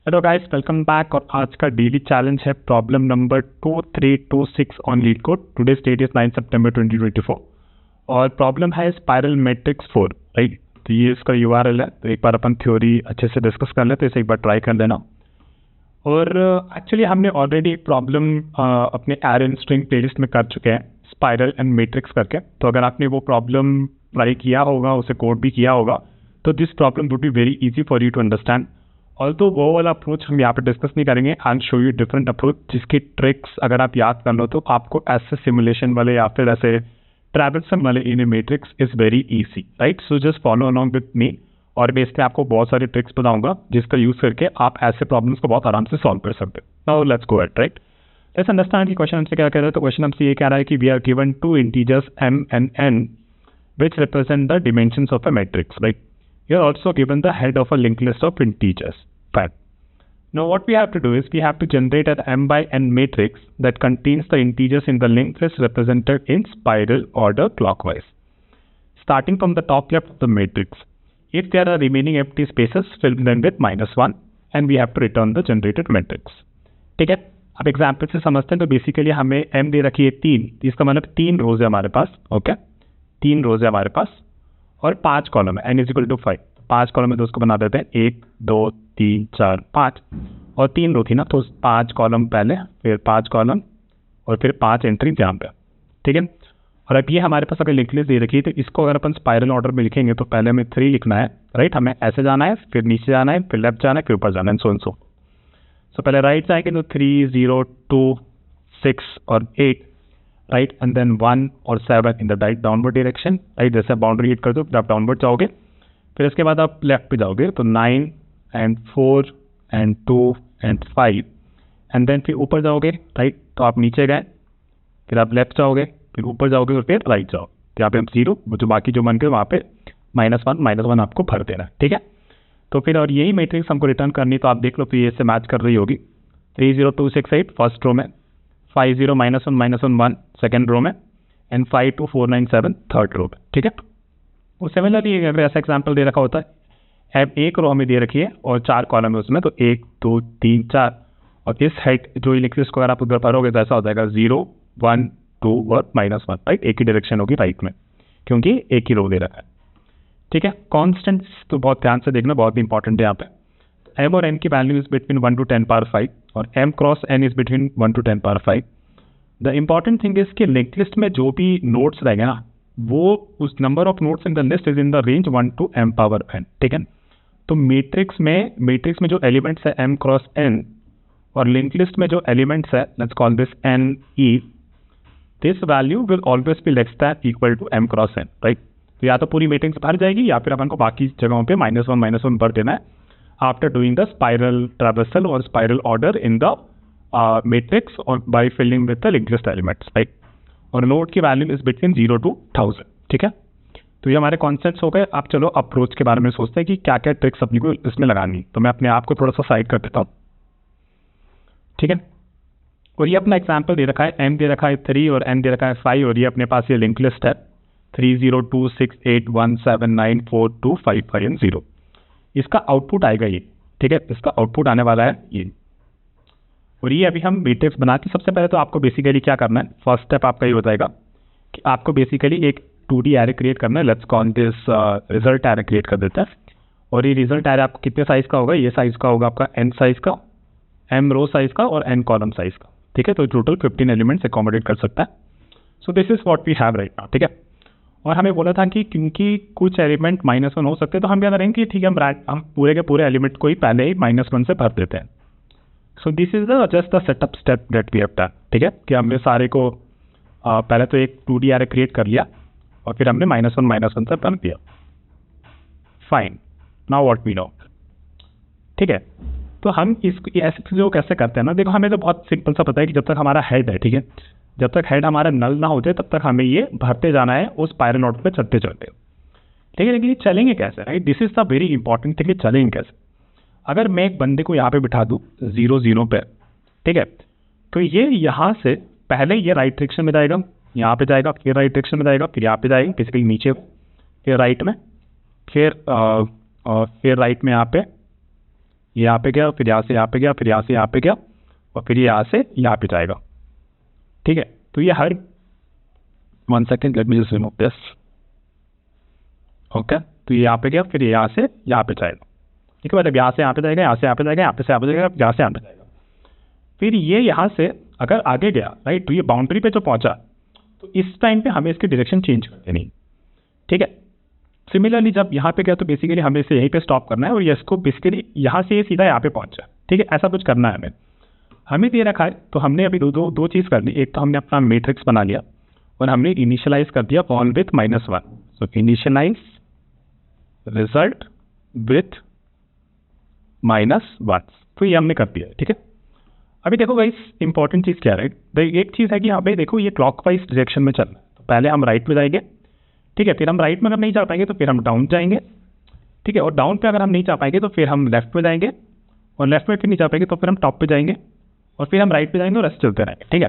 Hello guys, welcome back. और आज का डेली चैलेंज है problem number 2326 on LeetCode. Today's date is 9 सितंबर 2024 और प्रॉब्लम है स्पाइरल मैट्रिक्स 4, राइट। तो ये इसका यूआरएल है। तो एक बार अपन थ्योरी अच्छे से डिस्कस कर लेते हैं, इसे एक बार ट्राई कर लेना। और एक्चुअली हमने ऑलरेडी एक प्रॉब्लम अपने एरर स्ट्रिंग प्लेलिस्ट में कर चुके हैं, स्पाइरल एंड मैट्रिक्स करके। तो अगर आपने वो प्रॉब्लम ट्राई किया होगा, उसे कोड भी किया होगा, तो this problem would be very easy for you to understand. Although वो वाला अप्रोच हम यहाँ पे डिस्कस नहीं करेंगे। I am show you different approach जिसकी ट्रिक्स अगर आप याद कर लो तो आपको ऐसे सिमुलेशन वाले या फिर ऐसे ट्रैवल्सन वाले इन matrix is very easy, right. So just follow along with me और मैं इसमें आपको बहुत सारे ट्रिक्स बताऊंगा जिसका यूज करके आप ऐसे प्रॉब्लम्स को बहुत आराम से सॉल्व कर सकते हो। Now let's go at, right. Let's understand कि क्वेश्चन हमसे क्या कह रहा है। तो क्वेश्चन हमसे ये कह रहा है कि we are given two integers m and n which represent the dimensions of a matrix, right? You are also given the head of a linked list of integers. Fine. Now what we have to do is we have to generate an m by n matrix that contains the integers in the linked list represented in spiral order clockwise. Starting from the top left of the matrix, if there are remaining empty spaces, fill them with -1 and we have to return the generated matrix. ठीक है, अब example से समझते हैं। तो basically हमें m दे रखी है 3, इसका मतलब 3 रोज है हमारे पास। ओके, 3 रोज है हमारे पास और 5 कॉलम है, n is equal to 5। 5 column में तो उसको बना देते हैं 1 2 3 4 5 और 3 रो थी ना, तो 5 कॉलम पहले, फिर 5 कॉलम और फिर 5 एंट्री यहाँ पे, ठीक है। और अब ये हमारे पास अगर लिंक लिस्ट दे रखी है तो इसको अगर अपन स्पाइरल ऑर्डर में लिखेंगे तो पहले हमें 3 लिखना है, राइट। हमें ऐसे जाना है, फिर नीचे जाना है, फिर लेफ्ट जाना है, फिर ऊपर जाना है, सो सो पहले राइट जाएंगे तो 3 0 2 6 और 8, राइट, एंड देन 1 और 7 इन the right downward direction, right. जैसे बाउंड्री हिट कर दो फिर आप डाउनवर्ड जाओगे, फिर इसके बाद आप लेफ्ट पे जाओगे तो 9 and 4 and 2 and 5 and then फिर ऊपर जाओगे, राइट। तो आप नीचे गए, फिर आप लेफ्ट जाओगे, फिर ऊपर जाओगे और फिर राइट जाओ। तो यहाँ पे हम 0 जो बाकी जो बन गए वहाँ पे -1 आपको भर देना है, ठीक है। तो फिर और यही मैट्रिक्स हमको रिटर्न करनी, तो आप देख लो फिर ये से मैच कर रही होगी। 3 0 2 6 8 फर्स्ट रो में, 5 0 -1 1 सेकेंड रो में एंड 5 2 4 9 7 थर्ड रो में, ठीक है। वो सिमिलरली अगर ऐसा एग्जाम्पल दे रखा होता है, अब एक रो हमें दे रखी है और 4 कॉलम है उसमें, तो 1 2 3 4 और इस हेड जो लिंक लिस्ट को अगर आप उधर भरोगे तो ऐसा हो जाएगा 0 1 2 और -1, राइट। एक ही डायरेक्शन होगी राइट में क्योंकि एक ही रो दे रखा है, ठीक है। कॉन्स्टेंट्स तो बहुत ध्यान से देखना, बहुत इंपॉर्टेंट है यहाँ पे। m और n की value is between 1 to 10 power 5 और m cross n is between 1 to 10 power 5। The important thing is कि लिंक लिस्ट में जो भी नोट्स रहेंगे ना, वो उस number of notes in the list is in the range 1 to m power n, ठीक है। तो मैट्रिक्स में जो एलिमेंट्स है m क्रॉस n और लिंक लिस्ट में जो एलिमेंट्स है, let's call this n e, this value will always be less than equal to m cross n, right. तो या तो पूरी मैट्रिक्स भर जाएगी या फिर अपन को बाकी जगहों पे -1 भर देना है after doing the spiral traversal और spiral order in the matrix और by filling with the linked list elements, right. और नोड की वैल्यू इज बिटवीन 0 to 1000, ठीक है। तो ये हमारे कॉन्सेप्ट्स हो गए। अब चलो अप्रोच के बारे में सोचते हैं कि क्या क्या ट्रिक्स अपनी को इसमें लगानी। तो मैं अपने आप को थोड़ा सा साइड कर देता हूँ, ठीक है। और ये अपना एग्जाम्पल दे रखा है, m दे रखा है 3 और n दे रखा है 5 और ये अपने पास ये लिंक लिस्ट है 3 0 2 6 8 1 7 9 4 2 5 5 एंड 0। इसका आउटपुट आएगा ये, ठीक है। इसका आउटपुट आने वाला है ये। और ये अभी हम मैट्रिक्स बना के, सबसे पहले तो आपको बेसिकली क्या करना है, फर्स्ट स्टेप आपका ये हो जाएगा कि आपको बेसिकली एक 2D एरे क्रिएट करना है। Let's call this result array create कर देता है। और ये रिजल्ट एरे आपको कितने साइज का होगा, ये साइज का होगा आपका n साइज का, m रो साइज का और n कॉलम साइज का, ठीक है। तो टोटल 15 एलिमेंट्स अकोमोडेट कर सकता है। So this is what we have right now, ठीक है। और हमें बोला था कि क्योंकि कुछ एलिमेंट -1 हो सकते हैं तो हम क्या करेंगे कि ठीक है हम पूरे के पूरे एलिमेंट को ही पहले ही -1 से भर देते हैं। So this is just the setup step that we have done, ठीक है। कि हमने सारे को पहले तो एक 2D एरे क्रिएट कर लिया और फिर हमने -1 से भर दिया। Fine, now what we know, ठीक है। तो हम इसको ऐसे चीज़ों कैसे करते हैं ना, देखो हमें तो बहुत सिंपल सा पता है कि जब तक हमारा हेड है, ठीक है, जब तक हेड हमारा नल ना हो जाए तब तक हमें ये भरते जाना है उस स्पाइरल ऑर्डर पे चलते चलते, ठीक है। लेकिन ये चलेंगे कैसे, right. This is the very important thing, चलेंगे कैसे। अगर मैं एक बंदे को यहाँ पे बिठा दूँ 0 0 पे, ठीक है, तो ये यहाँ से पहले ये राइट डायरेक्शन में जाएगा, यहाँ पे जाएगा, फिर राइट डायरेक्शन में जाएगा, फिर यहाँ पे जाएगा बेसिकली नीचे, फिर राइट में, फिर राइट में यहाँ पे, यहाँ पे गया, फिर यहाँ से यहाँ पे गया, फिर यहाँ से यहाँ पे गया, और फिर यहाँ से यहाँ पे जाएगा। ठीक है, तो ये हर 1 second, let me just remove this. Okay, तो ये यहाँ पे गया, फिर यहाँ से यहाँ पे जाएगा। ठीक है, मतलब यहाँ से यहाँ पे जाएगा, यहाँ से यहाँ पे जाएगा, यहाँ पे से यहाँ पे जाएगा, यहाँ से यहाँ पे जाएगा। फिर ये यहाँ से अगर आगे गया, राइट, तो ये बाउंड्री पे जो पहुंचा, तो इस टाइम पे हमें इसकी डायरेक्शन चेंज कर देनी। ठीक है, सिमिलरली जब यहाँ पे गया तो बेसिकली हमें इसे यहीं पे स्टॉप करना है, और इसको बेसिकली यहाँ से सीधा यहाँ पे पहुंचा। ठीक है, ऐसा कुछ करना है हमें दे रखा है। तो हमने अभी दो चीज़ कर ली। एक तो हमने अपना मैट्रिक्स बना लिया, और हमने इनिशियलाइज कर दिया all with -1। So initialize result with -1, तो ये हमने कर दिया। ठीक है, अभी देखो गाइस, इंपॉर्टेंट चीज़ क्या है, एक चीज़ है कि यहाँ पे देखो ये क्लॉकवाइज डायरेक्शन में चलना है। तो पहले हम राइट में जाएंगे, ठीक है, फिर हम राइट में अगर नहीं जा पाएंगे तो फिर हम डाउन जाएंगे। ठीक है, और डाउन पे अगर हम नहीं जा पाएंगे तो फिर हम लेफ्ट में जाएंगे, और लेफ्ट में फिर नहीं जा पाएंगे तो फिर हम टॉप पे जाएंगे, और फिर हम राइट पे जाएंगे और ऐसे चलते रहेंगे। ठीक है,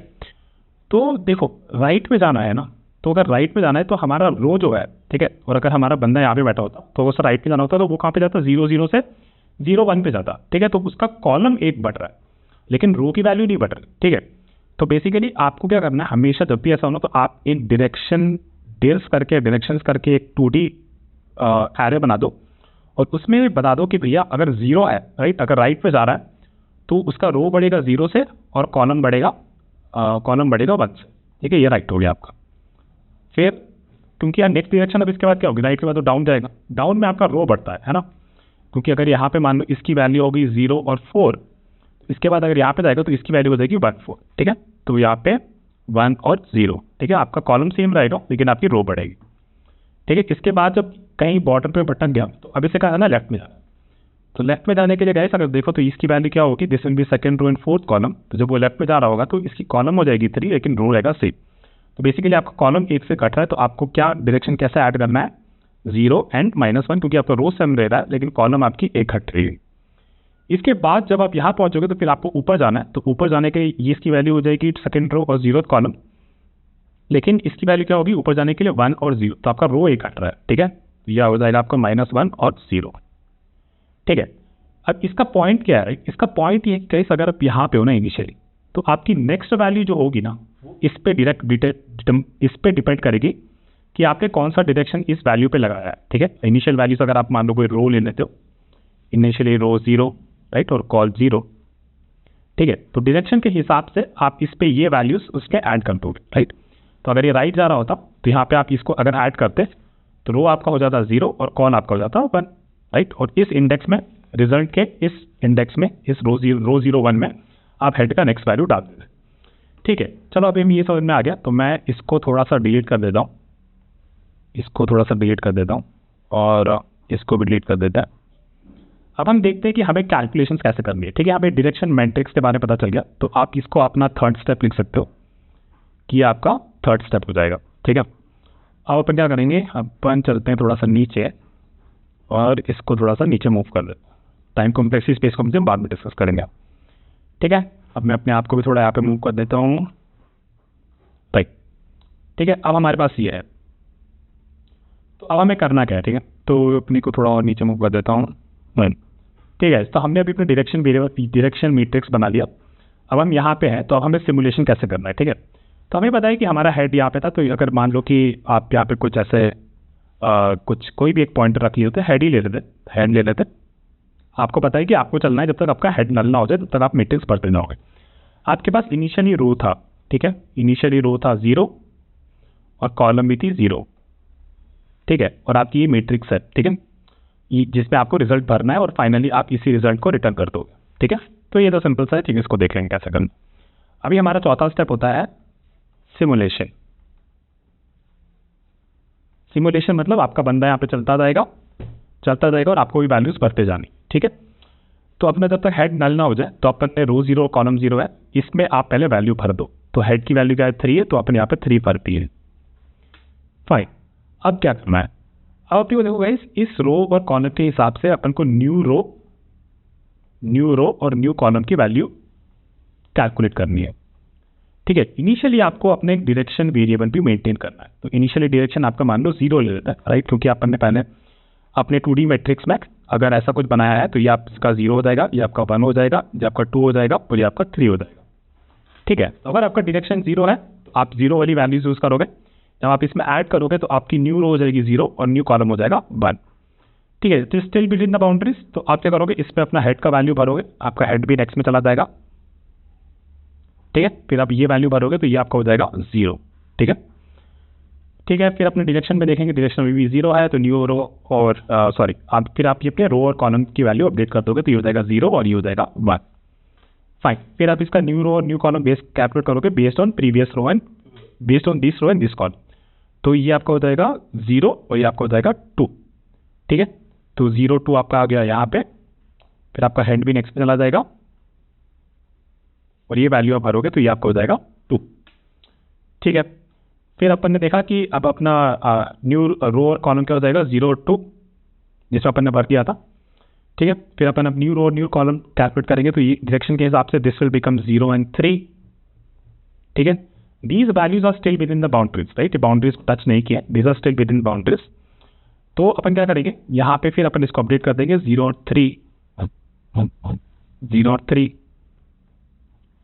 तो देखो राइट में जाना है ना, तो अगर राइट में जाना है तो हमारा रो जो है, ठीक है, और अगर हमारा बंदा यहाँ पे बैठा होता तो वो सर राइट में जाना होता, तो वो कहाँ पे जाता, 0 0 से 0 1 पे जाता। ठीक है, तो उसका कॉलम एक बढ़ रहा है लेकिन रो की वैल्यू नहीं बढ़ रही। ठीक है, तो बेसिकली आपको क्या करना है, हमेशा जब भी ऐसा होना तो आप एक डायरेक्शंस करके एक 2D एरे बना दो, और उसमें बता दो कि भैया अगर 0 है, राइट, अगर राइट पे जा रहा है तो उसका रो बढ़ेगा 0 से, और कॉलम बढ़ेगा 1 से। ठीक है, ये राइट हो गया आपका। फिर क्योंकि यार नेक्स्ट डायरेक्शन अब इसके बाद क्या होगी, राइट के बाद तो डाउन जाएगा। डाउन में आपका रो बढ़ता है ना, क्योंकि अगर यहाँ पे मान लो इसकी वैल्यू होगी 0 और 4, इसके बाद अगर यहाँ पे जाएगा तो इसकी वैल्यू हो जाएगी 1 4। ठीक है, तो यहाँ पे 1 और 0। ठीक है, आपका कॉलम सेम रहेगा लेकिन आपकी रो बढ़ेगी। ठीक है, इसके बाद जब कहीं बॉर्डर पे भटक गया तो अब इसे कहा है ना लेफ्ट में जाना, तो लेफ्ट में जाने के लिए गाइस अगर देखो तो इसकी वैल्यू क्या होगी, this will be second row and fourth column. तो जब वो लेफ्ट में जा रहा होगा तो इसकी कॉलम हो जाएगी 3 लेकिन रो रहेगा सेम। तो बेसिकली आपका कॉलम 1 से कट रहा है, तो आपको क्या डायरेक्शन कैसे ऐड करना है, 0 एंड -1, क्योंकि आपका रो सेम रह रहा है लेकिन कॉलम आपकी एक हट रही है। इसके बाद जब आप यहाँ पहुंचोगे तो फिर आपको ऊपर जाना है, तो ऊपर जाने के लिए इसकी वैल्यू हो जाएगी सेकंड रो और 0th कॉलम, लेकिन इसकी वैल्यू क्या होगी, ऊपर जाने के लिए 1 और 0, तो आपका रो एक हट रहा है। ठीक है, तो यह हो जाएगा आपका -1 और 0। ठीक है, अब इसका पॉइंट क्या है, इसका पॉइंट ये कि अगर आप यहाँ पे हो ना इनिशियली, तो आपकी नेक्स्ट वैल्यू जो होगी ना इस पे डिपेंड करेगी कि आपने कौन सा डायरेक्शन इस वैल्यू पे लगाया है। ठीक है, इनिशियल वैल्यूज अगर आप मान लो कोई रो ले लेते हो, इनिशियली रो 0, राइट, और कॉल 0। ठीक है, तो डायरेक्शन के हिसाब से आप इस पे ये वैल्यूज उसके ऐड कर दोगे, राइट। तो अगर ये राइट जा रहा होता तो यहाँ पे आप इसको अगर ऐड करते तो रो आपका हो जाता 0 और कॉल आपका हो जाता 1, राइट। और इस इंडेक्स में, रिजल्ट के इस इंडेक्स में, इस रो 0 1 में आप हेड का नेक्स्ट वैल्यू डाल देते। ठीक है, चलो अभी ये समझ में आ गया, तो मैं इसको थोड़ा सा डिलीट कर देता हूँ, और इसको भी डिलीट कर देता है। अब हम देखते हैं कि हमें कैलकुलेशंस कैसे करनी है। ठीक है, हमें डायरेक्शन मैट्रिक्स के बारे में पता चल गया, तो आप इसको अपना थर्ड स्टेप लिख सकते हो कि आपका थर्ड स्टेप हो जाएगा। ठीक है, अब अपन क्या करेंगे, अपन चलते हैं थोड़ा सा नीचे और इसको थोड़ा सा नीचे मूव कर देते हैं। टाइम कॉम्प्लेक्सिटी स्पेस को हम बाद में डिस्कस करेंगे। ठीक है, अब मैं अपने आप को भी थोड़ा यहाँ पे मूव कर देता हूँ, राइट। ठीक है, अब हमारे पास ये है, तो अब हमें करना क्या है। ठीक है, तो अपनी को थोड़ा और नीचे मूव कर देता हूँ। ठीक है, तो हमने अभी अपने डायरेक्शन मैट्रिक्स बना लिया। अब हम यहाँ पे हैं, तो अब हमें सिमुलेशन कैसे करना है। ठीक है, तो हमें पता है कि हमारा हेड यहाँ पे था, तो अगर मान लो कि आप यहाँ पे कुछ ऐसे कोई भी एक पॉइंट रख लिए होते, हेड ले लेते। आपको पता है कि आपको चलना है जब तक आपका हेड नल ना हो जाए, तब तक आप मैट्रिक्स पढ़ते जाओगे। आपके पास इनिशियली रो था, ठीक है, इनिशियली रो था 0 और कॉलम भी थी 0। ठीक है, और आपकी ये मैट्रिक्स है, ठीक है, जिसमें आपको रिजल्ट भरना है और फाइनली आप इसी रिजल्ट को रिटर्न कर दोगे। ठीक है, तो ये तो सिंपल सा है। ठीक है, इसको देख लेंगे कैसे करना। अभी हमारा चौथा स्टेप होता है सिमुलेशन। सिमुलेशन मतलब आपका बंदा यहाँ पे चलता जाएगा और आपको भी वैल्यूज भरते जानी। ठीक है, तो अपना जब तक हेड नल ना हो जाए, तो अपन ने रो 0 कॉलम 0 है, इसमें आप पहले वैल्यू भर दो। तो हेड की वैल्यू क्या है, 3 है, तो अपन यहाँ पे 3 भरती है। फाइन, अब क्या करना है, अब अपनी को देखो गाइस, इस रो और कॉलम के हिसाब से अपन को न्यू रो और न्यू कॉलम की वैल्यू कैलकुलेट करनी है। ठीक है, इनिशियली आपको अपने एक डायरेक्शन वेरिएबल भी मेंटेन करना है। तो इनिशियली डायरेक्शन आपका मान लो 0 ले लेता है, राइट, क्योंकि अपन ने पहले अपने 2D मैट्रिक्स में अगर ऐसा कुछ बनाया है तो ये आपका 0 हो जाएगा, ये आपका 1 हो जाएगा, ये आपका 2 हो जाएगा और ये आपका 3 हो जाएगा। ठीक है, तो अगर आपका डायरेक्शन 0 है तो आप 0 वाली वैल्यूज यूज करोगे। जब आप इसमें ऐड करोगे तो आपकी न्यू रो हो जाएगी 0 और न्यू कॉलम हो जाएगा 1। ठीक है, तो स्टिल बिटवीन द बाउंड्रीज, तो आप क्या करोगे, इस पे अपना हेड का वैल्यू भरोगे, आपका हेड भी नेक्स्ट में चला जाएगा। ठीक है, फिर आप ये वैल्यू भरोगे तो ये आपका हो जाएगा 0। ठीक है, ठीक है, फिर अपने डायरेक्शन में देखेंगे, डायरेक्शन में भी 0 है तो न्यू रो और सॉरी आप फिर आप ये अपने रो और कॉलम की वैल्यू अपडेट कर दोगे तो ये हो जाएगा 0 और ये हो जाएगा 1। फाइन, फिर आप इसका न्यू रो और न्यू कॉलम बेस कैलकुलेट करोगे based on previous row and based on this row and this column, तो ये आपका हो जाएगा 0 और ये आपका हो जाएगा 2। ठीक है, तो 0 2 आपका आ गया यहाँ पे, फिर आपका हेड भी नेक्स्ट में चला जाएगा और ये वैल्यू आप भरोगे तो ये आपका हो जाएगा 2। ठीक है, फिर अपन ने देखा कि अब अपना न्यू रो और कॉलम क्या हो जाएगा 0 और 2, जिसमें अपन ने भर दिया था। ठीक है, फिर अपन अब न्यू रो और न्यू कॉलम कैलकुलेट करेंगे तो ये डायरेक्शन के हिसाब से दिस विल बिकम 0 and 3। ठीक है, these values are still within the boundaries, right, boundaries को टच नहीं किया, these are still within boundaries. तो अपन क्या करेंगे, यहाँ पे फिर अपन इसको अपडेट कर देंगे 0 और 3, 0 और 3,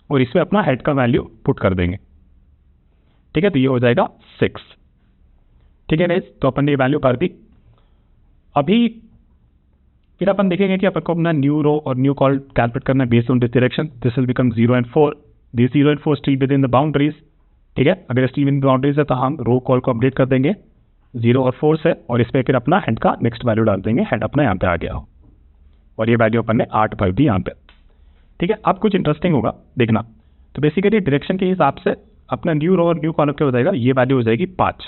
और इसमें अपना हेड का वैल्यू पुट कर देंगे। ठीक है, तो ये हो जाएगा 6। ठीक है गाइस, तो अपन ने वैल्यू भर दी। अभी फिर अपन देखेंगे कि अपन को अपना न्यू रो और न्यू कॉल कैलकुलेट करना है based on this direction, this will become 0 and 4, this 0 and 4 still within the boundaries. ठीक है, अगर still within the boundaries है तो हम रो कॉल को अपडेट कर देंगे 0 और 4 से, और इस पर फिर अपना हेड का नेक्स्ट वैल्यू डाल देंगे, हेड अपना यहाँ पे आ गया हो और ये वैल्यू अपन ने 8 भर दी यहाँ पे। ठीक है, अब कुछ इंटरेस्टिंग होगा देखना, तो बेसिकली डायरेक्शन के हिसाब से अपना न्यू रो और न्यू कॉलम क्या हो जाएगा, ये वैल्यू हो जाएगी 5।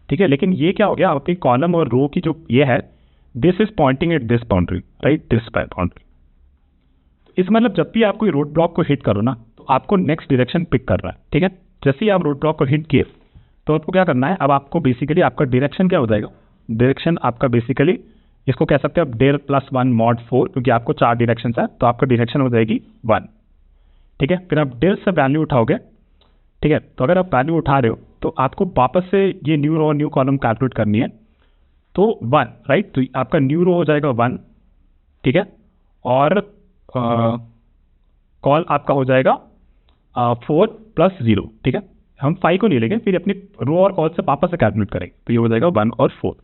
ठीक है, लेकिन ये क्या हो गया, अपनी कॉलम और रो की जो ये है this is pointing at this boundary, right, this boundary. इस मतलब जब भी आप कोई रोड ब्लॉक को हिट करो ना तो आपको नेक्स्ट डायरेक्शन पिक कर रहा है। ठीक है, जैसे ही आप रोड ब्लॉक को हिट किए तो आपको क्या करना है, अब आपको बेसिकली आपका डायरेक्शन क्या हो जाएगा, डायरेक्शन आपका बेसिकली इसको कह सकते हैं आप डेल +1 mod 4, क्योंकि आपको 4 डायरेक्शन है तो आपका डायरेक्शन हो जाएगी 1। ठीक है, फिर आप डेल से वैल्यू उठाओगे। ठीक है, तो अगर आप वैल्यू उठा रहे हो तो आपको वापस से ये न्यू रो और न्यू कॉलम कैलकुलेट करनी है, तो 1, राइट, तो आपका न्यू रो हो जाएगा 1। ठीक है, और कॉल आपका हो जाएगा 4 + 0। ठीक है, हम 5 को नहीं लेंगे, फिर अपनी रो और कॉल से वापस से कैलकुलेट करेंगे तो ये हो जाएगा 1 और 4।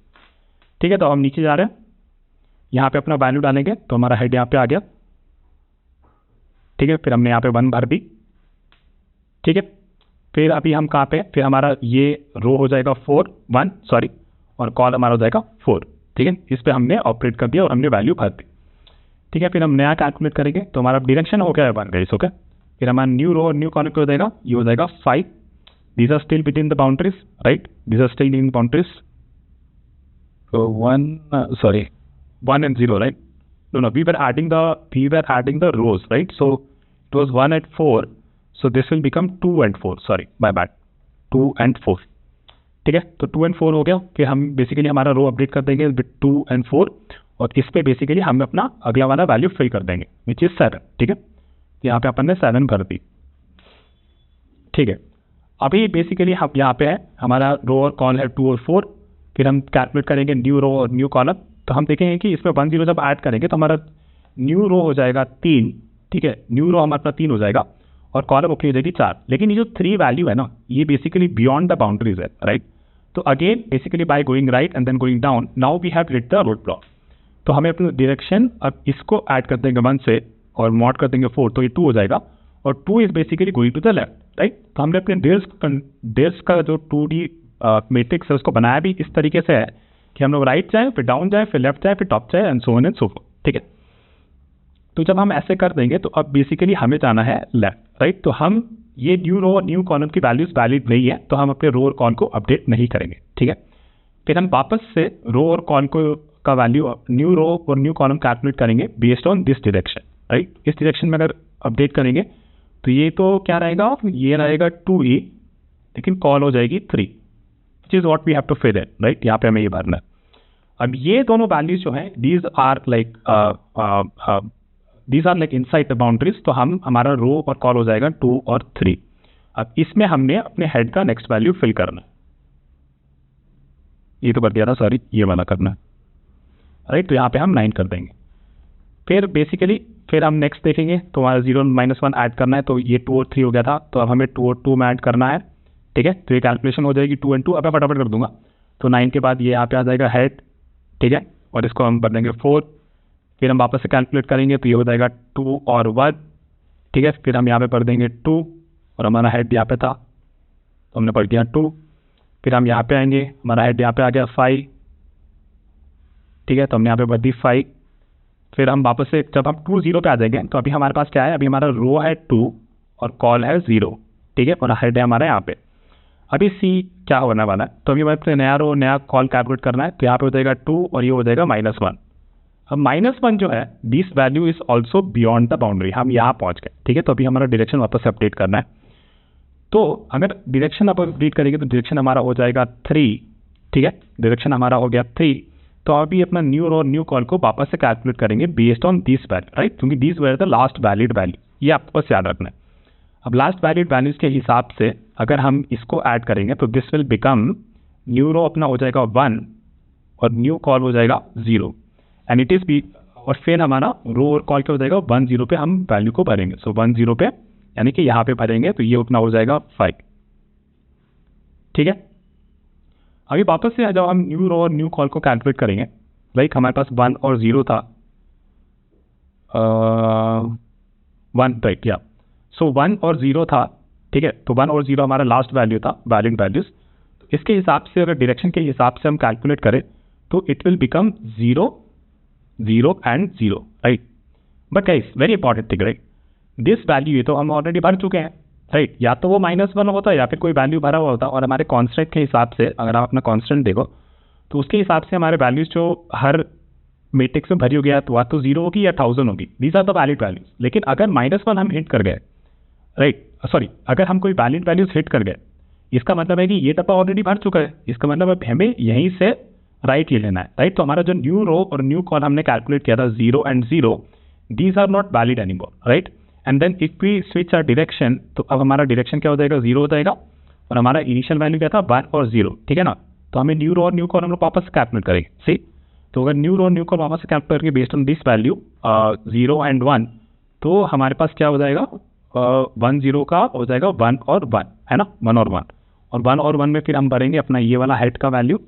ठीक है, तो हम नीचे जा रहे हैं, यहाँ पे अपना वैल्यू डालेंगे तो हमारा हेड यहाँ पे आ गया। ठीक है, फिर हमने यहाँ पे 1 भर दी। ठीक है, फिर अभी हम कहाँ पे, फिर हमारा ये रो हो जाएगा 1 सॉरी, और कॉल हमारा हो जाएगा 4। ठीक है, इस पे हमने ऑपरेट कर दिया और हमने वैल्यू भर दी। ठीक है, फिर हम नया कैलकुलेट करेंगे तो हमारा डायरेक्शन हो गया 1 गाइस। ओके, फिर हमारा न्यू रो और न्यू कॉलम क्या हो जाएगा, ये हो जाएगा 5। These are still within the boundaries, right, these are still in boundaries. 1 and 0, right? No, we were adding the rows, right? So it was 1 and 4, so this will become 2 and 4, sorry, my bad, 2 and 4। ठीक है, तो 2 and 4 हो गया, फिर हम basically हमारा रो update कर देंगे विद 2 and 4, और इस पे बेसिकली हम अपना अगला वाला वैल्यू फिल कर देंगे विच इज 7। ठीक है, तो यहाँ पे अपन ने 7 भर दी। ठीक है, अभी बेसिकली हम यहाँ पे है हमारा रो और कॉल है 2 और 4, फिर हम कैलकुलेट करेंगे न्यू रो और न्यू कॉलम, तो हम देखेंगे कि इसमें 1 0 जब ऐड करेंगे तो हमारा न्यू रो हो जाएगा 3। ठीक है, न्यू रो हमारा 3 हो जाएगा और कॉलम ओके हो जाएगी 4। लेकिन ये जो 3 वैल्यू है ना, ये बेसिकली बियॉन्ड द बाउंड्रीज है, राइट। तो again basically by going right and then going down, now we have hit the road block. तो हमें अपना डायरेक्शन अब इसको ऐड कर देंगे 1 से और मॉड कर देंगे 4, तो ये 2 हो जाएगा, और 2 is basically going to the left, right. तो हमने अपने डेल्स का जो 2D मैट्रिक्स है उसको बनाया भी इस तरीके से है कि हम लोग राइट जाएं, फिर डाउन जाएं, फिर लेफ्ट जाएं, फिर टॉप जाएं, and so on and so fourth. ठीक है, तो जब हम ऐसे कर देंगे तो अब बेसिकली हमें जाना है लेफ्ट, राइट। तो हम ये न्यू रो और न्यू कॉलम की वैल्यूज वैलिड नहीं है तो हम अपने रो और कॉल को अपडेट नहीं करेंगे। ठीक है, फिर हम वापस से रो और कॉल को का वैल्यू न्यू रो और न्यू कॉलम कैलकुलेट करेंगे based on this direction, right. इस डायरेक्शन में अगर अपडेट करेंगे तो ये तो क्या रहेगा, ये रहेगा 2E, लेकिन कॉल हो जाएगी 3, which is what we have to fill in, right? यहाँ पे हमें ये भरना है। अब ये दोनों वैल्यूज जो हैं these are like inside the boundaries, तो हम हमारा रो और कॉल हो जाएगा 2 और 3। अब इसमें हमने अपने हेड का नेक्स्ट वैल्यू फिल करना है, ये तो कर दिया था, सॉरी, ये वाला करना है। राइट, तो यहाँ पे हम 9 कर देंगे। फिर बेसिकली फिर हम नेक्स्ट देखेंगे, तो हमारा 0 - 1 ऐड करना है, तो ये 2 और 3 हो गया था, तो अब हमें 2 और 2 में ऐड करना है, ठीक है। तो ये कैलकुलेशन हो जाएगी 2 and 2, अब मैं फटाफट कर दूंगा। तो 9 के बाद ये यहाँ पे आ जाएगा हेड, ठीक है, और इसको हम कर देंगे 4। फिर हम वापस से कैलकुलेट करेंगे, तो ये हो जाएगा 2 और 1, ठीक है। फिर हम यहाँ पे पढ़ देंगे 2, और हमारा हेड यहाँ पे था तो हमने पढ़ दिया 2। फिर हम यहाँ पे आएंगे, हमारा हेड यहाँ पे आ गया 5, ठीक है, तो हमने यहाँ पे भर दी 5। फिर हम वापस से जब हम 2 0 पे आ जाएंगे, तो अभी हमारे पास क्या है, अभी हमारा रो है 2 और कॉल है 0, ठीक है, और हेड है हमारा यहाँ पे। अभी सी क्या होने वाला है, तो अभी हमारे नया रो नया कॉल कैलकुलेट करना है, तो यहाँ पे हो जाएगा 2 और ये हो जाएगा -1। अब -1 जो है, this value is also beyond the boundary, हम यहाँ पहुँच गए, ठीक है। तो अभी हमारा डायरेक्शन वापस से अपडेट करना है, तो अगर डायरेक्शन आप अपडेट करेंगे तो डायरेक्शन हमारा हो जाएगा 3, ठीक है, डायरेक्शन हमारा हो गया 3। तो अभी अपना न्यू रो न्यू कॉल को वापस से कैलकुलेट करेंगे based on this value, right, क्योंकि this where the last valid value, ये आपको बस याद रखना है। अब लास्ट वैलिड वैल्यूज के हिसाब से अगर हम इसको ऐड करेंगे तो this will become, new row अपना हो जाएगा 1 और न्यू कॉल हो जाएगा 0, एंड इट इज बी, और फिर हमारा रो और कॉल क्या हो जाएगा 1 0 पे हम वैल्यू को भरेंगे। सो 1 0 पे यानी कि यहाँ पे भरेंगे, तो ये उतना हो जाएगा 5, ठीक है। अभी वापस से जब हम न्यू रो और न्यू कॉल को कैलकुलेट करेंगे, लाइक हमारे पास 1 और 0 था, 1 राइट, या सो 1 और 0 था, ठीक है। तो 1 और 0 हमारा लास्ट वैल्यू था, वैलिड वैल्यूज। इसके हिसाब से अगर डायरेक्शन के हिसाब से हम कैलकुलेट करें तो it will become 0 0 and 0, right. But guys very important thing, right, this value ये तो हम ऑलरेडी भर चुके हैं, राइट, या तो वो -1 होता है या फिर कोई वैल्यू भरा हुआ होता, और हमारे कॉन्स्टेंट के हिसाब से अगर आप अपना कॉन्स्टेंट देखो तो उसके हिसाब से हमारे वैल्यूज जो हर मैट्रिक्स में भरी हो गया, तो या तो 0 होगी या 1000 होगी, these are the valid values. लेकिन अगर -1 हम हिट कर गए, राइट, सॉरी, अगर हम कोई वैलिड वैल्यूज हिट कर गए, इसका मतलब है कि ये डब्बा ऑलरेडी भर चुका है, इसका मतलब अब हमें यहीं से राइट ले लेना है, राइट। तो हमारा जो न्यू रो और न्यू कॉल हमने कैलकुलेट किया था 0 and 0, these are not valid anymore, right. And then if we switch our direction, तो अब हमारा डायरेक्शन क्या हो जाएगा, 0 हो जाएगा, और हमारा इनिशियल वैल्यू क्या था 1 और 0, ठीक है ना। तो हमें न्यू रो और न्यू कॉल हम लोग वापस कैलकुलेट करेंगे, सी। तो अगर न्यू रो और न्यू कॉल वापस से कैलकुलेट करके based on this value 0 and 1, तो हमारे पास क्या हो जाएगा, 1 0 का हो जाएगा 1 और 1, है ना, 1 और 1, और 1 और 1 में फिर हम भरेंगे अपना ये वाला हेड का वैल्यू,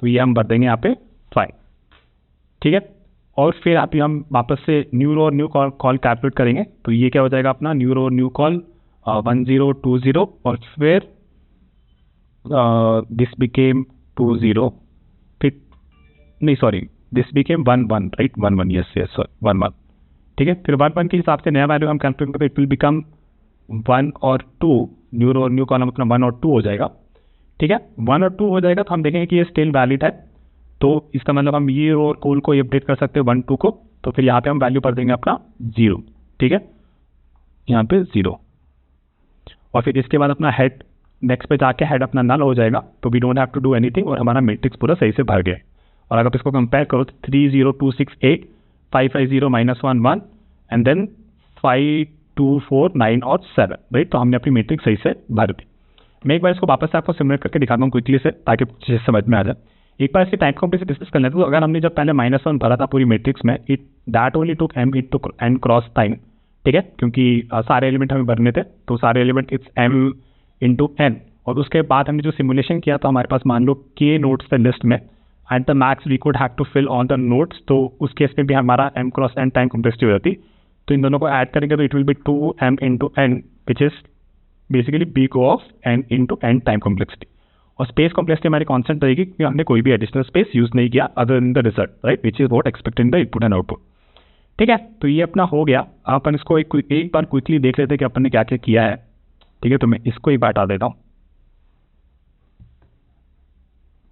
तो ये हम भर देंगे यहाँ पे 5, ठीक है। और फिर अभी हम वापस से न्यू रो और न्यू कॉल कैलकुलेट करेंगे, तो ये क्या हो जाएगा अपना न्यू रो और न्यू कॉल 1 0 2 0, और फिर दिस बिकेम 2 0, फिर नहीं sorry, this became 1 1, right, 1 1, yes yes 1 1, ठीक है। फिर 1 1 के हिसाब से नया वैल्यू हम कैलकुलेट करें, इट विल बिकम 1 और 2, न्यू रो और न्यू कॉल अपना 1 और 2 हो जाएगा, ठीक है। 1 और 2 हो जाएगा तो हम देखेंगे कि ये स्टिल वैलिड है, तो इसका मतलब हम ये रो और कॉल को अपडेट कर सकते हैं 1 2 को, तो फिर यहाँ पे हम वैल्यू भर देंगे अपना 0, ठीक है, यहाँ पे 0, और फिर इसके बाद अपना हेड, नेक्स्ट पे जाके हेड अपना नल हो जाएगा, तो we don't have to do anything, और हमारा मैट्रिक्स पूरा सही से भर गया। और अगर आप इसको कंपेयर करो तो 3 0 2 6 8 5 5 0 -1 1 एंड देन 5 2 4 9 और 7, राइट। तो हमने अपनी मैट्रिक्स सही से भर दी। मैं एक बार इसको वापस से आपको सिमुलेट करके दिखाता हूँ क्विकली से, ताकि चीज़ समझ में आ जाए। एक बार इसकी टाइम कॉम्प्लेक्सिटी डिस्कस कर लेते हैं। तो अगर हमने जब पहले -1 भरा था पूरी मैट्रिक्स में, it that only took m it took n cross time, ठीक है, क्योंकि सारे एलिमेंट हमें भरने थे, तो सारे element it's m into n। और उसके बाद हमने जो सिमुलेशन किया तो हमारे पास मान लो k नोट्स थे लिस्ट में, at the max we could have to fill on the notes, तो उस केस में भी हमारा m cross n time complexity हो जाती। तो इन दोनों को ऐड करेंगे तो it will be 2m into n, which is basically big of n into n time complexity. और स्पेस कॉम्प्लेक्सिटी हमारी कांस्टेंट रहेगी क्योंकि हमने कोई भी एडिशनल स्पेस यूज नहीं किया other in the result, right, which is what expected in the input and output, ठीक है। तो ये अपना हो गया। अपन इसको एक बार क्विकली देख लेते हैं कि अपन ने क्या क्या किया है, ठीक है। तो मैं इसको एक बार हटा देता हूँ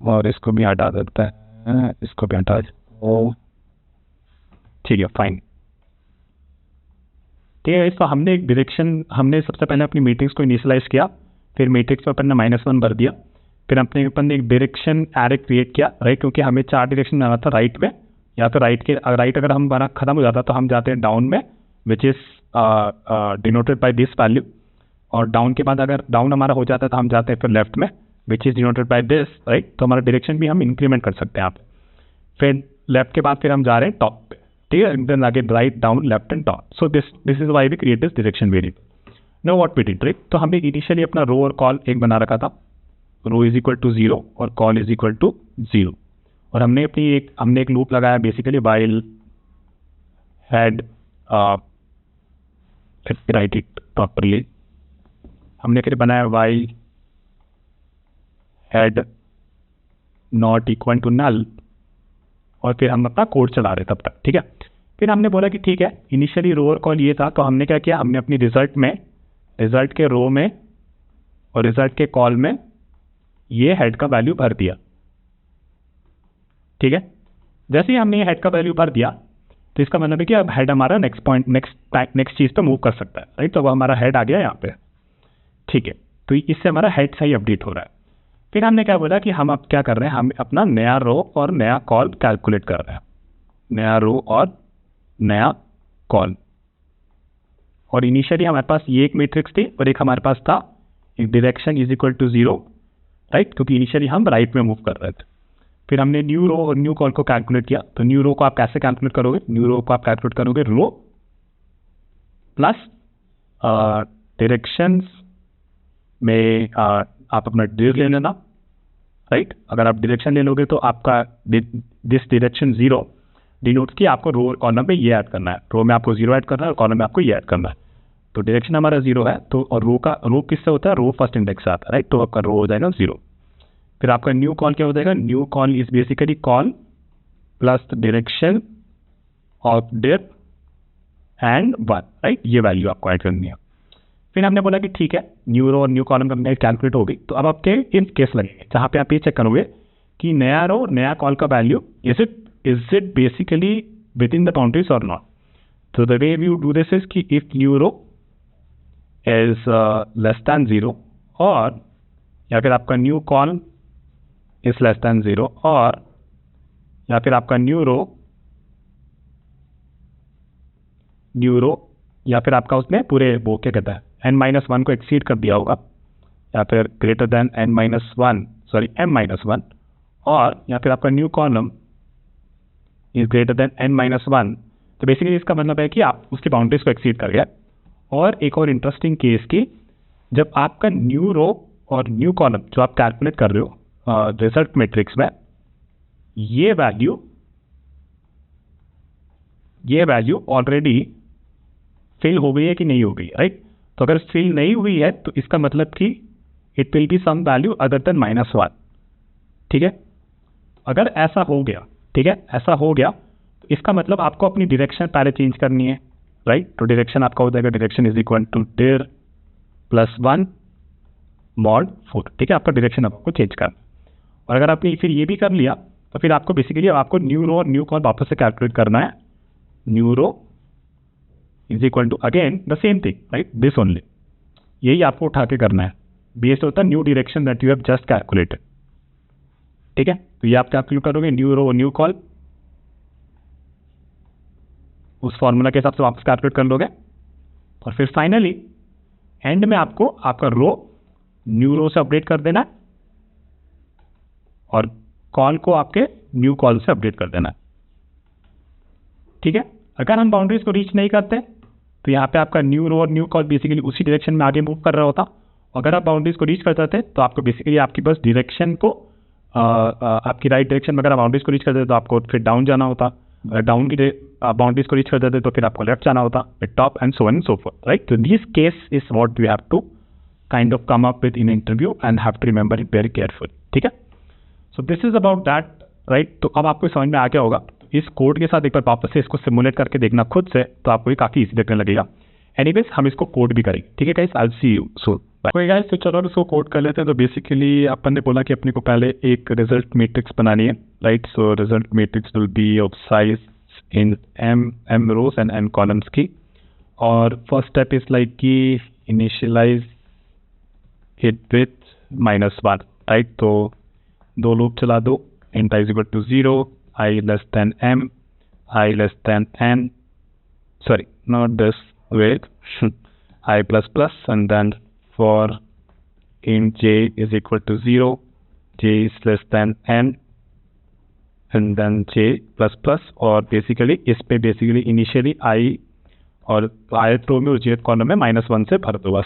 और इसको भी हटा देता है, इसको भी हटा दो, ठीक है, फाइन, ठीक है। इसको हमने एक डायरेक्शन, हमने सबसे पहले अपनी मैट्रिक्स को इनिशियलाइज किया, फिर मैट्रिक्स में अपन ने -1 भर दिया, फिर अपन ने एक डायरेक्शन एरे क्रिएट किया, राइट, क्योंकि हमें 4 डायरेक्शन में आना था, राइट में, या तो राइट अगर हमारा खत्म हो जाता तो हम जाते हैं डाउन में, which is denoted by this value, और डाउन के बाद अगर डाउन हमारा हो जाता है तो हम जाते हैं फिर लेफ्ट में, which is denoted by this, right. तो हमारा डायरेक्शन भी हम इंक्रीमेंट कर सकते हैं यहाँ पे। फिर लेफ्ट के बाद फिर हम जा रहे हैं टॉप पे, ठीक है, देन आगे right down left and top. So this is why we create this direction variable. Know what we did, right. तो हमने इनिशियली अपना रो और कॉल एक बना रखा था, रो इज इक्वल टू 0 और कॉल इज इक्वल टू 0, और हमने एक लूप लगाया basically while head right it properly. हमने फिर बनाया while head not equal to null, और फिर हम अपना कोड चला रहे तब तक, ठीक है. फिर हमने बोला कि ठीक है, इनिशियली रो और कॉल ये था, तो हमने क्या किया, हमने अपनी रिजल्ट के रो में और रिजल्ट के कॉल में ये हेड का वैल्यू भर दिया, ठीक है. जैसे ही हमने ये हेड का वैल्यू भर दिया, तो इसका मतलब है कि अब हेड हमारा नेक्स्ट चीज पे मूव कर सकता है, राइट. तो अब हमारा हेड आ गया यहाँ पे, ठीक है. तो इससे हमारा हेड सही अपडेट हो रहा है. फिर हमने क्या बोला कि हम अब क्या कर रहे हैं, हम अपना नया रो और नया कॉल कैलकुलेट कर रहे हैं, नया रो और नया कॉल. और इनिशियली हमारे पास ये एक मैट्रिक्स थी और एक हमारे पास था एक direction is equal to 0, right, क्योंकि इनिशियली हम राइट में मूव कर रहे थे. फिर हमने न्यू रो और न्यू कॉल को कैलकुलेट किया. तो न्यू रो को आप कैसे कैलकुलेट करोगे, न्यू रो को आप कैलकुलेट करोगे रो प्लस डायरेक्शंस में आप अपना डिर ले लेना, राइट. अगर आप डायरेक्शन ले लोगे तो आपका दिस डायरेक्शन 0 डिनोट्स कि आपको रो और कॉलम में ये ऐड करना है, रो में आपको 0 ऐड करना है और कॉलम में आपको ये ऐड करना है. तो डायरेक्शन हमारा 0 है, तो और रो किससे होता है, रो फर्स्ट इंडेक्स से आता है, राइट. तो आपका रो हो जाएगा 0. फिर आपका न्यू कॉल क्या हो जाएगा, new col is basically call plus direction of Dir and 1, right. ये वैल्यू आपको ऐड करनी है. फिर हमने बोला कि ठीक है, न्यू रो और न्यू कॉलम का कैलकुलेट होगी, तो अब आपके इन केस लगेंगे जहाँ पे आप ये चेक करोगे कि नया रो नया कॉल का value is it basically within the boundaries और नॉट. तो the way you do this is कि if new row is less than 0, और या फिर आपका new col is less than 0, और या फिर आपका न्यू रो या फिर आपका उसमें पूरे वो क्या कहता है n-1 को एक्सीड कर दिया होगा, या फिर ग्रेटर देन m-1, और या फिर आपका new column is greater than n-1. तो बेसिकली इसका मतलब है कि आप उसकी बाउंड्रीज को एक्सीड कर गया. और एक और इंटरेस्टिंग केस की, जब आपका न्यू रो और न्यू कॉलम जो आप कैलकुलेट कर रहे हो रिजल्ट मैट्रिक्स में, ये वैल्यू ऑलरेडी फिल हो गई है कि नहीं हो गई, राइट. तो अगर फिल नहीं हुई है तो इसका मतलब कि it will be some value other than -1, ठीक है. अगर ऐसा हो गया, ठीक है, ऐसा हो गया, तो इसका मतलब आपको अपनी डायरेक्शन पहले चेंज करनी है, राइट. तो डायरेक्शन आपका हो जाएगा direction is equal to dir plus 1 mod 4, ठीक है. आपका डायरेक्शन आपको चेंज करना. और अगर आपने फिर ये भी कर लिया, तो फिर आपको बेसिकली आपको न्यू रो और न्यू कॉल वापस से कैलकुलेट करना है. New row is equal to again the same thing, right, this only. यही आपको उठा के करना है बेस्ड होता है new direction that you have just calculated, ठीक है. तो ये आप कैलकुलेट करोगे न्यू रो न्यू कॉल, उस फॉर्मूला के हिसाब से वापस कैलकुलेट कर लोगे. और फिर फाइनली एंड में आपको आपका रो न्यू रो से अपडेट कर देना है और कॉल को आपके न्यू कॉल से अपडेट कर देना है, ठीक है. अगर हम बाउंड्रीज को रीच नहीं करते तो यहाँ पे आपका न्यू रो और न्यू कॉल बेसिकली उसी डायरेक्शन में आगे मूव कर रहा होता. अगर आप बाउंड्रीज को रीच कर जाते तो आपको बेसिकली आपकी बस डायरेक्शन को आपकी राइट डायरेक्शन में अगर आप बाउंड्रीज को रीच करते तो आपको फिर डाउन जाना होता, डाउन की बाउंड्रीज को रीच कर देते तो फिर आपको लेफ्ट जाना होता, top and so on and so forth, right. तो this case is what we have to kind of come up with in interview and have to remember it very carefully, ठीक है. So this is about that, right. तो अब आपको समझ में आ गया होगा. इस कोड के साथ एक बार वापस से इसको सिमुलेट करके देखना खुद से, तो आपको ये काफ़ी इजी लगने लगेगा. एनीवेज हम इसको कोड भी करेंगे, ठीक है guys. I will see you soon. कोई गाइस, तो चलो इसको कोड कर लेते हैं. तो बेसिकली अपन ने बोला कि अपने को पहले एक रिजल्ट मैट्रिक्स बनानी है, right. So result matrix will be of size in m rows and n columns की. और फर्स्ट स्टेप इज लाइक कि इनिशियलाइज इट विथ -1, राइट. तो दो लूप चला दो, int i is equal to 0, I less than m, I less than n, sorry, not this, wait, I plus plus, and then for int j is equal to 0, j is less than n, and then j plus plus, और basically इस पे basically initially I और ith रो में और jth column में -1 से भर दो बस,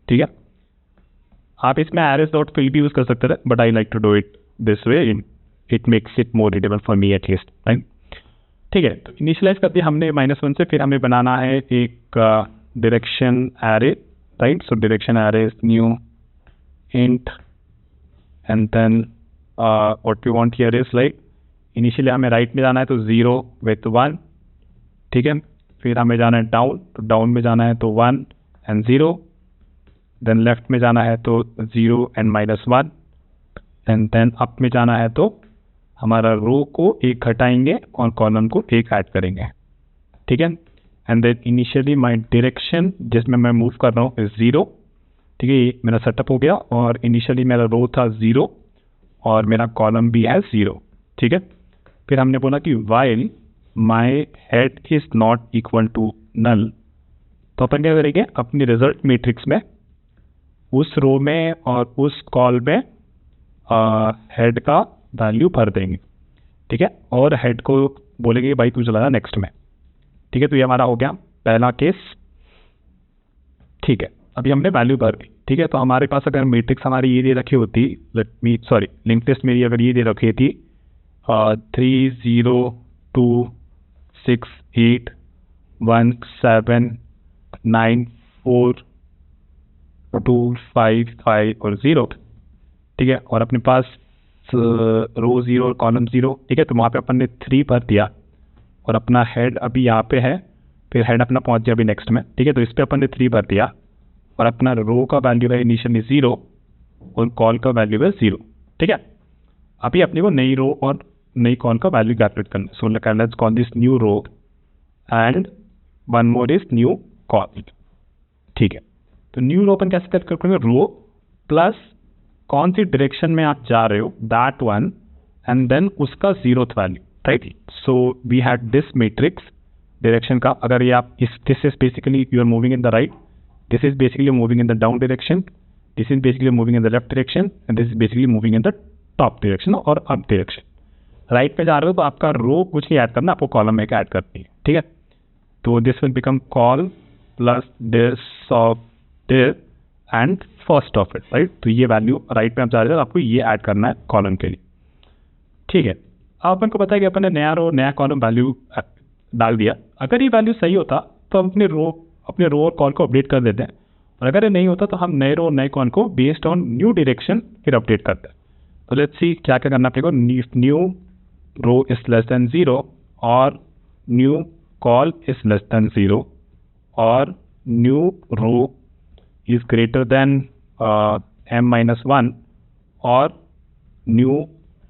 ठीक है। आप इसमें arrays डॉट फिल भी यूज़ कर सकते थे, but I like to do it this way, it makes it more readable for me at least, right. ठीक है, तो इनिशियलाइज कर दिया हमने -1 से, फिर हमें बनाना है एक direction array, right. So direction array is new int and then what we want here is like initially हमें राइट में जाना है तो 0 विथ 1, ठीक है। फिर हमें जाना है डाउन, तो डाउन में जाना है तो 1 एंड 0, देन लेफ्ट में जाना है तो 0 एंड -1, एंड देन अप में जाना है तो हमारा रो को 1 घटाएंगे और कॉलम को 1 ऐड करेंगे, ठीक है। And then initially my direction जिसमें मैं मूव कर रहा हूँ इज 0, ठीक है। ये मेरा सेटअप हो गया, और इनिशियली मेरा रो था 0 और मेरा कॉलम भी है 0, ठीक है। फिर हमने बोला कि while my head is not equal to null, तो अपन क्या करेंगे अपनी रिजल्ट मैट्रिक्स में उस रो में और उस कॉल में हेड का वैल्यू भर देंगे, ठीक है। और हेड को बोलेंगे भाई तू चला जा नेक्स्ट में, ठीक है। तो ये हमारा हो गया पहला केस, ठीक है। अभी हमने वैल्यू भर दी, ठीक है। तो हमारे पास अगर मैट्रिक्स हमारी ये दे रखी होती, लिंक लिस्ट मेरी अगर ये दे रखी थी 3 0 2 6 8 1 7 9 4 2 5 5 और 0, ठीक है। और अपने पास रो 0 और कॉलम 0, ठीक है। तो वहाँ पे अपन ने 3 भर दिया, और अपना हेड अभी यहाँ पे है, फिर हेड अपना पहुँच गया अभी नेक्स्ट में, ठीक है। तो इस पर अपन ने 3 भर दिया, और अपना रो का वैल्यू है इनिशियली 0 और कॉल का वैल्यू है 0, ठीक है। अभी अपने को नई रो और नई कॉल का वैल्यू कैलकुलेट करना है। So let's call this new row and one more is new col, ठीक है। तो न्यू रो अपन कैसे कैलकुलेट करेंगे, रो प्लस कौन सी डायरेक्शन में आप जा रहे हो दैट वन, एंड देन उसका 0th value, right. So we had this matrix direction का, अगर ये आप this is basically you are moving in the right, this is basically moving in the down direction, this is basically moving in the left direction, and this is basically moving in the top direction और up direction. Right पे जा रहे हो तो आपका रो कुछ नहीं add करना, आपको कॉलम में ऐड करनी है, ठीक है। तो this will become call plus this of this and first of it, right. तो ये वैल्यू राइट पे आप जा रहे हो, आपको ये ऐड करना है कॉलम के लिए, ठीक है। अब अपन को पता है कि अपन ने नया रो नया कॉलम वैल्यू डाल दिया। अगर ये वैल्यू सही होता तो हम अपने रो और कॉल को अपडेट कर देते हैं, और अगर ये नहीं होता तो हम नए रो और नए कॉल को बेस्ड ऑन न्यू डायरेक्शन फिर अपडेट करते हैं। तो लेट्स सी क्या क्या करना पड़ेगा। New row is less than 0 और new col is less than 0 और new row is greater than m-1 और new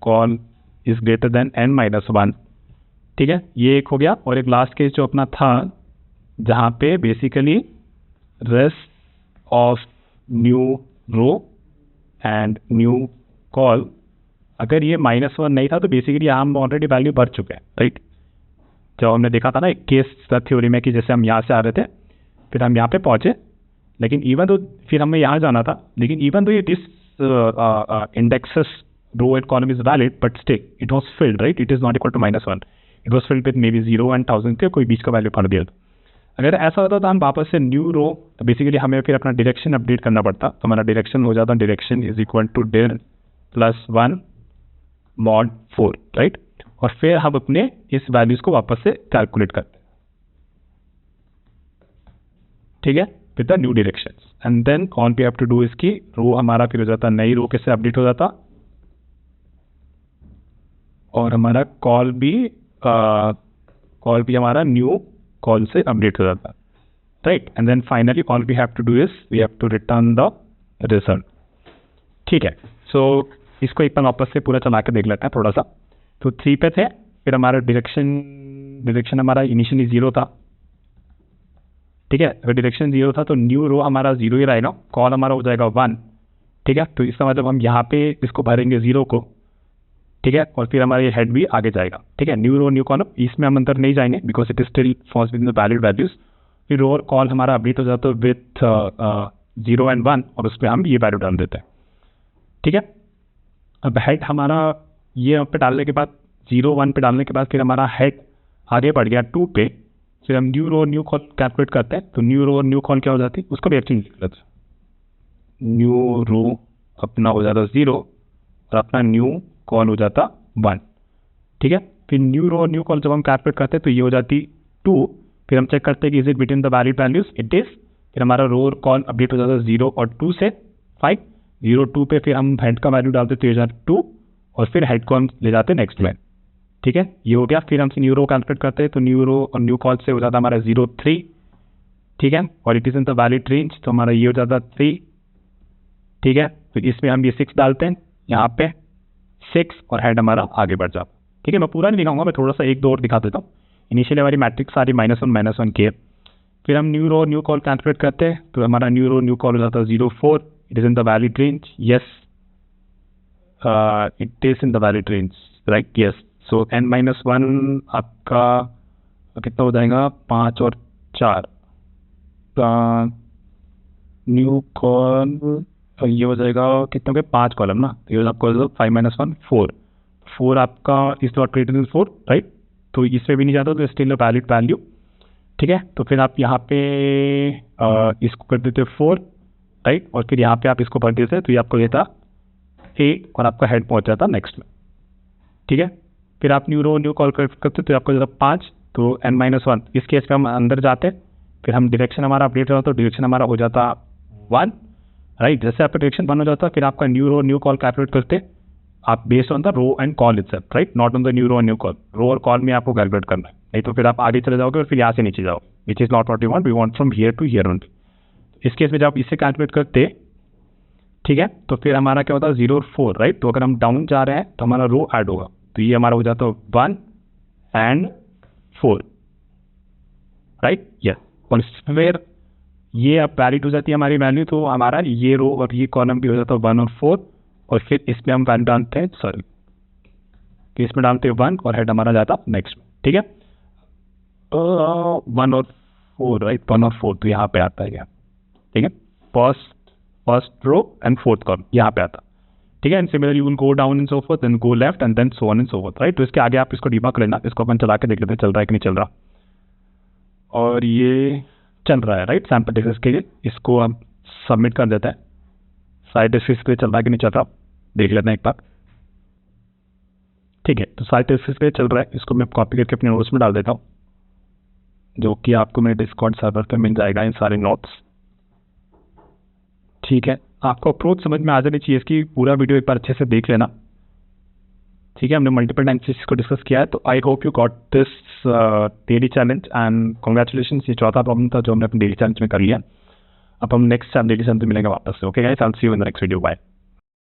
col is greater than n-1, ठीक है। ये एक हो गया। और एक लास्ट केस जो अपना था जहाँ पे basically rest of new row and new col, अगर ये -1 नहीं था तो बेसिकली यहाँ हम ऑलरेडी वैल्यू भर चुके हैं, राइट। जब हमने देखा था ना एक केस थ्योरी में कि जैसे हम यहाँ से आ रहे थे फिर हम यहाँ पे पहुँचे, लेकिन इवन तो फिर हमें यहाँ जाना था, लेकिन इवन तो ये this indexes row and column is valid but still it was filled, right. It is not equal to -1, it was filled with maybe 0 and 1000 के कोई बीच का वैल्यू भर दिया। अगर ऐसा होता तो हम वापस से न्यू रो, बेसिकली हमें फिर अपना डायरेक्शन अपडेट करना पड़ता। तो हमारा डायरेक्शन हो जाता direction is equal to dir plus 1 mod 4, right. और फिर हम अपने इस वैल्यूज को वापस से कैलकुलेट करते हैं, ठीक है, with the new direction. And then on we have to do इसकी रो हमारा फिर हो जाता नई रो कैसे अपडेट हो जाता, और हमारा कॉल भी हमारा न्यू कॉल से अपडेट हो जाता, right. And then finally all we have to do is we have to return the result, ठीक है। सो इसको एक बार वापस से पूरा चला के देख लेते हैं थोड़ा सा। तो 3 पे थे, फिर हमारा डायरेक्शन हमारा इनिशियली 0 था, ठीक है। अगर डायरेक्शन 0 था तो न्यू रो हमारा 0 ही रहेगा, कॉल हमारा हो जाएगा 1, ठीक है। तो इसका मतलब हम यहाँ पे इसको भरेंगे 0 को, ठीक है, और फिर हमारा ये हेड भी आगे जाएगा, ठीक है। न्यू रो न्यू कॉलम इसमें हम अंदर नहीं जाएंगे because it is still false with the valid values. फिर रो और कॉल हमारा अपडेट हो जाता है विथ 0 and 1 और उस पर हम ये वैल्यू डाल देते हैं, ठीक है। अब हेड हमारा ये पे डालने के बाद 0 1 पे डालने के बाद फिर हमारा हेड आगे बढ़ गया 2 पे, फिर हम new row new col calculate करते हैं। तो न्यू रो न्यू कॉल क्या हो जाती है, उसको भी एक्चुअली लिख लेते हैं। न्यू रो अपना हो जाता 0 और अपना न्यू कॉल हो जाता 1, ठीक है। फिर न्यू रो न्यू कॉल जब हम कैलकुलेट करते हैं तो ये हो जाती 2, फिर हम चेक करते हैं कि is it between the valid values, it is. फिर हमारा रो और कॉल अपडेट हो जाता है 0 और 2 से 5, 0 2 पे फिर हम हेड का वैल्यू डालते तो ये हो जाता 2 और फिर हेड को हम ले जाते नेक्स्ट में, ठीक है। ये हो गया। फिर हम न्यू रो कैलकुलेट करते हैं तो न्यू रो और न्यू कॉल से हो जाता हमारा 0 3, ठीक है, और it is in the valid range, तो हमारा ये हो जाता 3, ठीक है। फिर इसमें हम ये 6 डालते हैं यहाँ पे 6 और हेड हमारा आगे बढ़ जाता, ठीक है। मैं पूरा नहीं दिखाऊंगा, मैं थोड़ा सा 1 2 और दिखा देता हूँ। इनिशियली हमारी मैट्रिक्स सारी -1 की है। फिर हम new row new col calculate करते हैं तो हमारा न्यू रो न्यू कॉल हो जाता है 0 4, it is in the valid range, yes it is in the valid range, right, yes. So n-1 आपका कितना हो जाएगा, 5 और 4 न्यू कॉल, ये हो जाएगा कितने हो गए 5 कॉलम ना, तो ये आपको 5 - 1 4 आपका is not greater than 4, right. तो इसमें भी नहीं जाता तो स्टिल अ वैलिड वैल्यू, ठीक है। तो फिर आप यहाँ पे इसको कर देते 4, राइट, और फिर यहाँ पे आप इसको भर देते तो ये आपको देता 8 और आपका हेड पहुँच जाता नेक्स्ट में, ठीक है। फिर आप न्यू रो न्यू कॉल करते तो आपको देता 5, तो n-1 इस केस में हम अंदर जाते, फिर हम डायरेक्शन हमारा अपडेट होता तो डायरेक्शन हमारा हो जाता 1, राइट। जैसे आपका डायरेक्शन 1 हो जाता फिर आपका new row new col calculate करते आप based on the row and col itself, right, not on the new row and new col. Row और कॉल में आपको कैलकुलेट करना है, नहीं तो फिर आप आगे चले जाओगे और फिर यहाँ से नीचे जाओ, which is not what we want from here to here only. इस केस में जब आप इससे कैलकुलेट करते, ठीक है, तो फिर हमारा क्या होता है 0 4, राइट। तो अगर हम डाउन जा रहे हैं तो हमारा रो ऐड होगा, तो ये हमारा हो जाता है 1 and 4, राइट, यस। और फिर ये अब वैलिड हो जाती है हमारी वैल्यू, तो हमारा ये रो और ये कॉलम भी हो जाता है 1 और 4, और फिर इसमें हम वैल्यू डालते हैं, सॉरी, तो इसमें डालते हैं 1 और हेड हमारा जाता नेक्स्ट में, ठीक है। 1 और 4, राइट, 1 और 4 तो यहाँ पे आता है, ठीक है, first row and fourth column यहाँ पे आता, ठीक है। And similarly you will go down and so forth, then go left and then so on and so forth, right. तो इसके आगे आप इसको डिबग कर लेना, इसको अपन चला के देख लेते हैं चल रहा है कि नहीं चल रहा, और ये चल रहा है, राइट, सैम्पल टेक्स्ट के लिए। इसको हम सबमिट कर देते हैं, साइड टेस्ट के लिए चल रहा है कि नहीं चल रहा देख लेते हैं एक बार, ठीक है। तो साइड टेस्ट के लिए चल रहा है, इसको मैं कॉपी करके अपने नोट्स में डाल देता हूँ, जो कि आपको मेरे डिस्कॉर्ड सर्वर पे मिल जाएगा इन सारे नोट्स, ठीक है। आपको अप्रोच समझ में आ जानी चाहिए, इसकी पूरा वीडियो एक बार अच्छे से देख लेना, ठीक है। हमने मल्टीपल टाइम्स इसको डिस्कस किया है, तो I hope you got this daily challenge and congratulation. ये चौथा प्रॉब्लम था जो हमने अपने डेली चैलेंज में कर लिया। अब हम नेक्स्ट डेली चैलेंज में मिलेंगे वापस से, okay guys, I will see you in the next video, bye.